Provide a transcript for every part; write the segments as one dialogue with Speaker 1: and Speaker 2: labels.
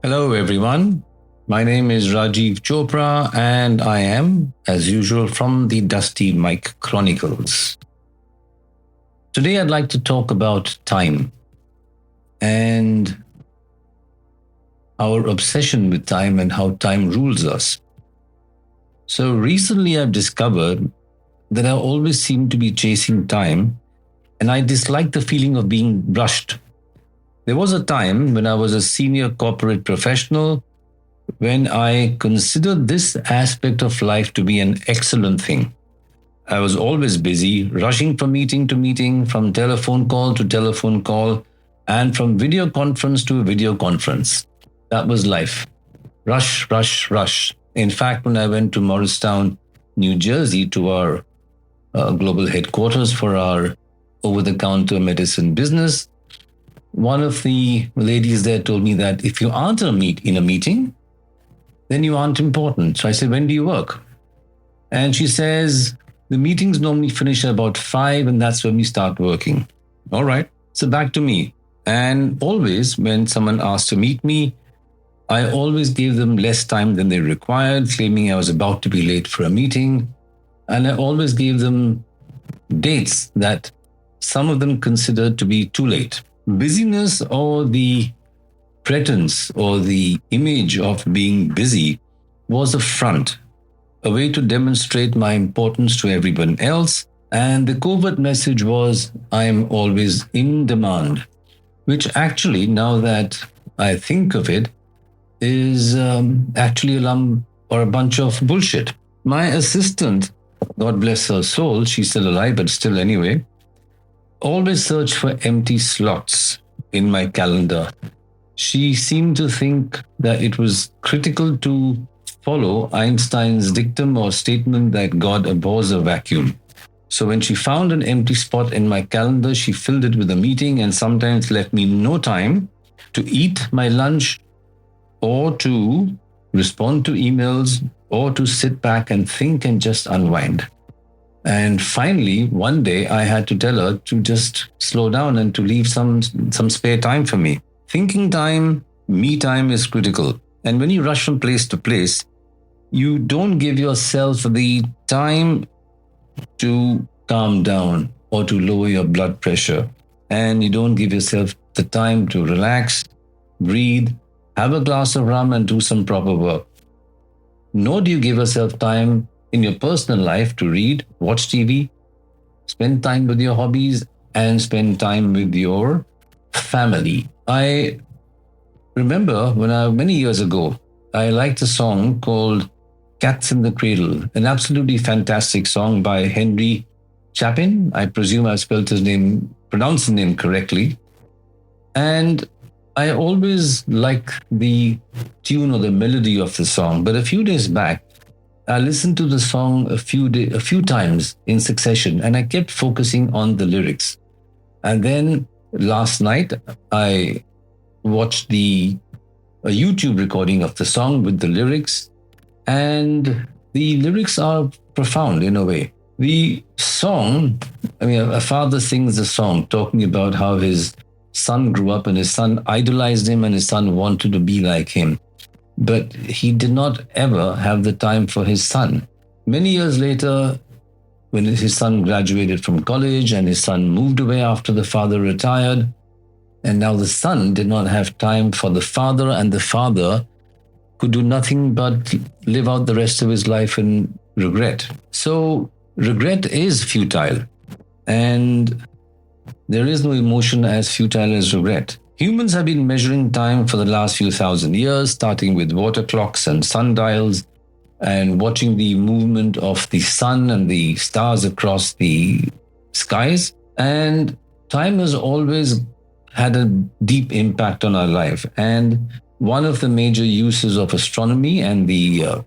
Speaker 1: Hello, everyone. My name is Rajiv Chopra, and I am, as usual, from the Dusty Mike Chronicles. Today, I'd like to talk about time and our obsession with time and how time rules us. So, recently, I've discovered that I always seem to be chasing time, and I dislike the feeling of being rushed. There was a time when I was a senior corporate professional when I considered this aspect of life to be an excellent thing. I was always busy, rushing from meeting to meeting, from telephone call to telephone call, and from video conference to video conference. That was life. Rush, rush, rush. In fact, when I went to Morristown, New Jersey, to our global headquarters for our over the counter medicine business, one of the ladies there told me that if you aren't in a meeting, then you aren't important. So I said, when do you work? And she says, the meetings normally finish at about 5, and that's when we start working. All right. So back to me. And always when someone asked to meet me, I always gave them less time than they required, claiming I was about to be late for a meeting. And I always gave them dates that some of them considered to be too late. Busyness, or the pretense or the image of being busy, was a front, a way to demonstrate my importance to everyone else. And the covert message was, I am always in demand, which actually, now that I think of it, is actually a lump or a bunch of bullshit. My assistant, God bless her soul, she's still alive, but still anyway, always searched for empty slots in my calendar. She seemed to think that it was critical to follow Einstein's dictum or statement that God abhors a vacuum. So when she found an empty spot in my calendar, she filled it with a meeting and sometimes left me no time to eat my lunch or to respond to emails or to sit back and think and just unwind. And finally, one day I had to tell her to just slow down and to leave some spare time for me. Thinking time, me time is critical. And when you rush from place to place, you don't give yourself the time to calm down or to lower your blood pressure. And you don't give yourself the time to relax, breathe, have a glass of rum and do some proper work. Nor do you give yourself time in your personal life to read, watch TV, spend time with your hobbies, and spend time with your family. I remember many years ago, I liked a song called Cats in the Cradle, an absolutely fantastic song by Henry Chapin. I presume I've pronounced his name correctly. And I always like the tune or the melody of the song. But a few days back, I listened to the song a few times in succession, and I kept focusing on the lyrics. And then last night, I watched a YouTube recording of the song with the lyrics, and the lyrics are profound in a way. The song, a father sings a song talking about how his son grew up and his son idolized him and his son wanted to be like him. But he did not ever have the time for his son. Many years later, when his son graduated from college and his son moved away after the father retired, and now the son did not have time for the father, and the father could do nothing but live out the rest of his life in regret. So regret is futile, and there is no emotion as futile as regret. Humans have been measuring time for the last few thousand years, starting with water clocks and sundials, and watching the movement of the sun and the stars across the skies. And time has always had a deep impact on our life. And one of the major uses of astronomy, and the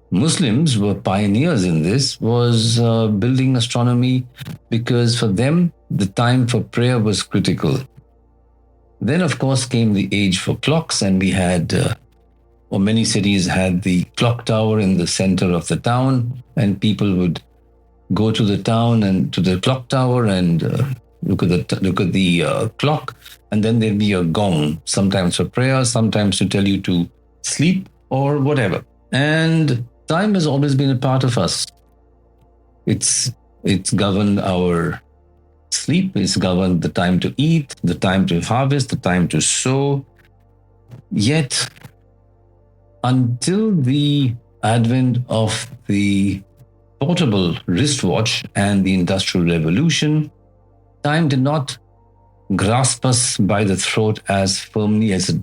Speaker 1: Muslims were pioneers in this, was building astronomy, because for them, the time for prayer was critical. Then, of course, came the age for clocks, and we had, or many cities had the clock tower in the center of the town, and people would go to the town and to the clock tower and look at the clock, and then there'll be a gong, sometimes for prayer, sometimes to tell you to sleep or whatever. And time has always been a part of us. It's governed our sleep, it's governed the time to eat, the time to harvest, the time to sow. Yet, until the advent of the portable wristwatch and the Industrial Revolution, time did not grasp us by the throat as firmly as it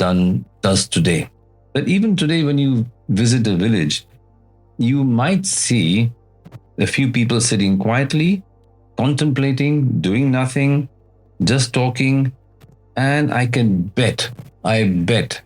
Speaker 1: does today. But even today, when you visit a village, you might see a few people sitting quietly, contemplating, doing nothing, just talking, and I bet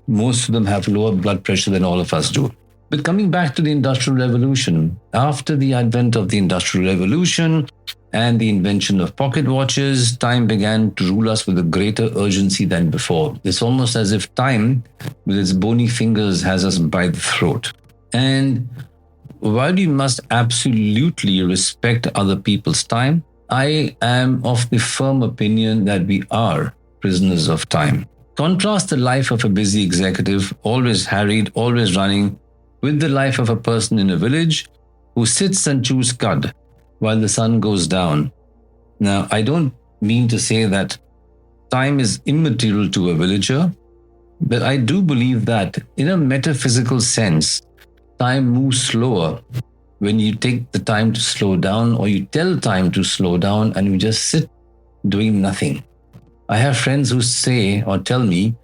Speaker 1: most of them have lower blood pressure than all of us do. But coming back to the Industrial Revolution, after the advent of the Industrial Revolution and the invention of pocket watches, time began to rule us with a greater urgency than before. It's almost as if time, with its bony fingers, has us by the throat. And while we must absolutely respect other people's time, I am of the firm opinion that we are prisoners of time. Contrast the life of a busy executive, always harried, always running, with the life of a person in a village who sits and chews cud while the sun goes down. Now, I don't mean to say that time is immaterial to a villager, but I do believe that in a metaphysical sense, time moves slower when you take the time to slow down, or you tell time to slow down and you just sit doing nothing. I have friends who say or tell me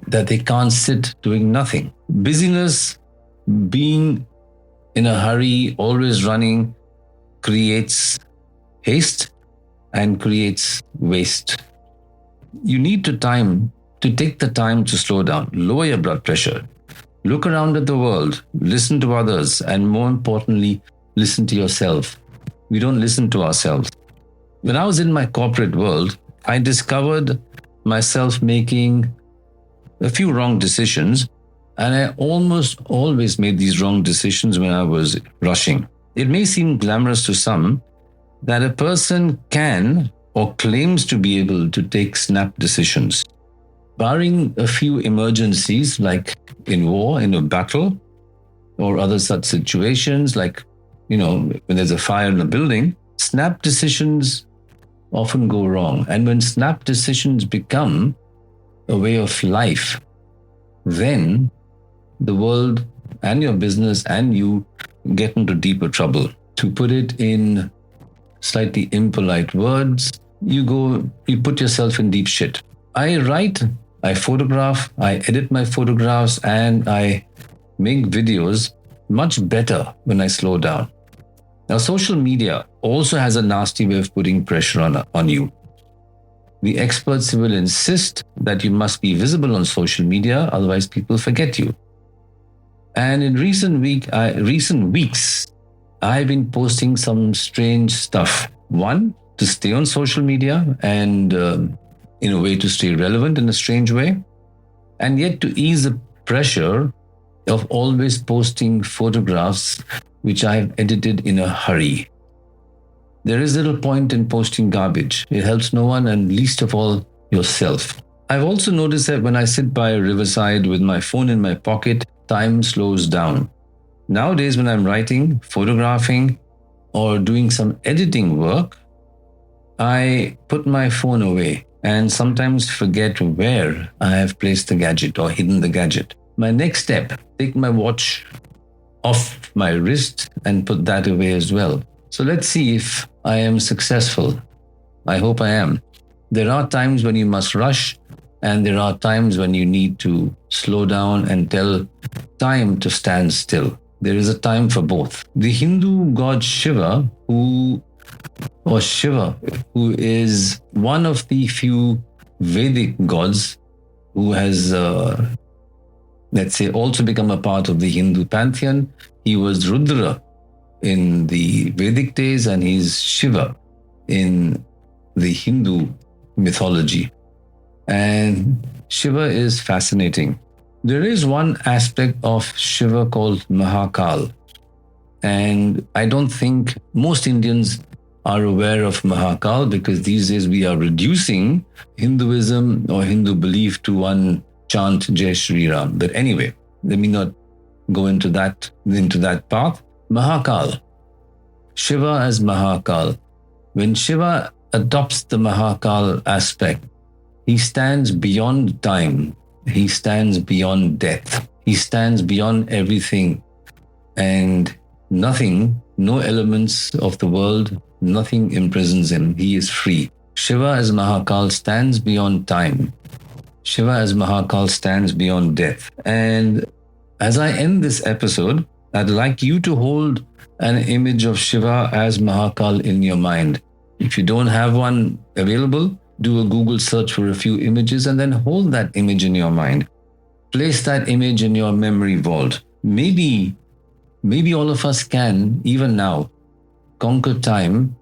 Speaker 1: that they can't sit doing nothing. Busyness, being in a hurry, always running, creates haste and creates waste. You need to take the time to slow down, lower your blood pressure, look around at the world, listen to others, and more importantly, listen to yourself. We don't listen to ourselves. When I was in my corporate world, I discovered myself making a few wrong decisions, and I almost always made these wrong decisions when I was rushing. It may seem glamorous to some that a person can or claims to be able to take snap decisions. Barring a few emergencies like in war, in a battle, or other such situations like, when there's a fire in a building, snap decisions often go wrong. And when snap decisions become a way of life, then the world and your business and you get into deeper trouble. To put it in slightly impolite words, you put yourself in deep shit. I write, I photograph, I edit my photographs, and I make videos much better when I slow down. Now, social media also has a nasty way of putting pressure on you. The experts will insist that you must be visible on social media, otherwise people forget you. And in recent weeks, I've been posting some strange stuff. One, to stay on social media and in a way to stay relevant in a strange way, and yet to ease the pressure of always posting photographs which I have edited in a hurry. There is little point in posting garbage. It helps no one, and least of all yourself. I've also noticed that when I sit by a riverside with my phone in my pocket, time slows down. Nowadays, when I'm writing, photographing, or doing some editing work, I put my phone away and sometimes forget where I have placed the gadget or hidden the gadget. My next step, take my watch off my wrist and put that away as well. So let's see if I am successful. I hope I am. There are times when you must rush, and there are times when you need to slow down and tell time to stand still. There is a time for both. The Hindu god Shiva, who is one of the few Vedic gods who has, also become a part of the Hindu pantheon. He was Rudra in the Vedic days, and he's Shiva in the Hindu mythology. And Shiva is fascinating. There is one aspect of Shiva called Mahakal. And I don't think most Indians are aware of Mahakal, because these days we are reducing Hinduism or Hindu belief to one chant Jai Shri Ram. But anyway, let me not go into that path. Mahakal. Shiva as Mahakal. When Shiva adopts the Mahakal aspect, he stands beyond time. He stands beyond death. He stands beyond everything. And nothing, no elements of the world, nothing imprisons him. He is free. Shiva as Mahakal stands beyond time. Shiva as Mahakal stands beyond death. And as I end this episode, I'd like you to hold an image of Shiva as Mahakal in your mind. If you don't have one available, do a Google search for a few images and then hold that image in your mind. Place that image in your memory vault. Maybe all of us can, even now, conquer time,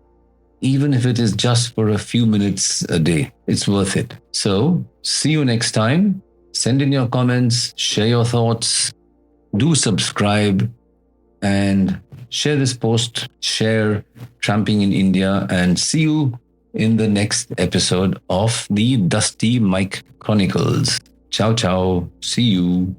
Speaker 1: even if it is just for a few minutes a day. It's worth it. So, see you next time. Send in your comments, share your thoughts, do subscribe, and share this post, share Tramping in India, and see you in the next episode of the Dusty Mike Chronicles. Ciao, ciao. See you.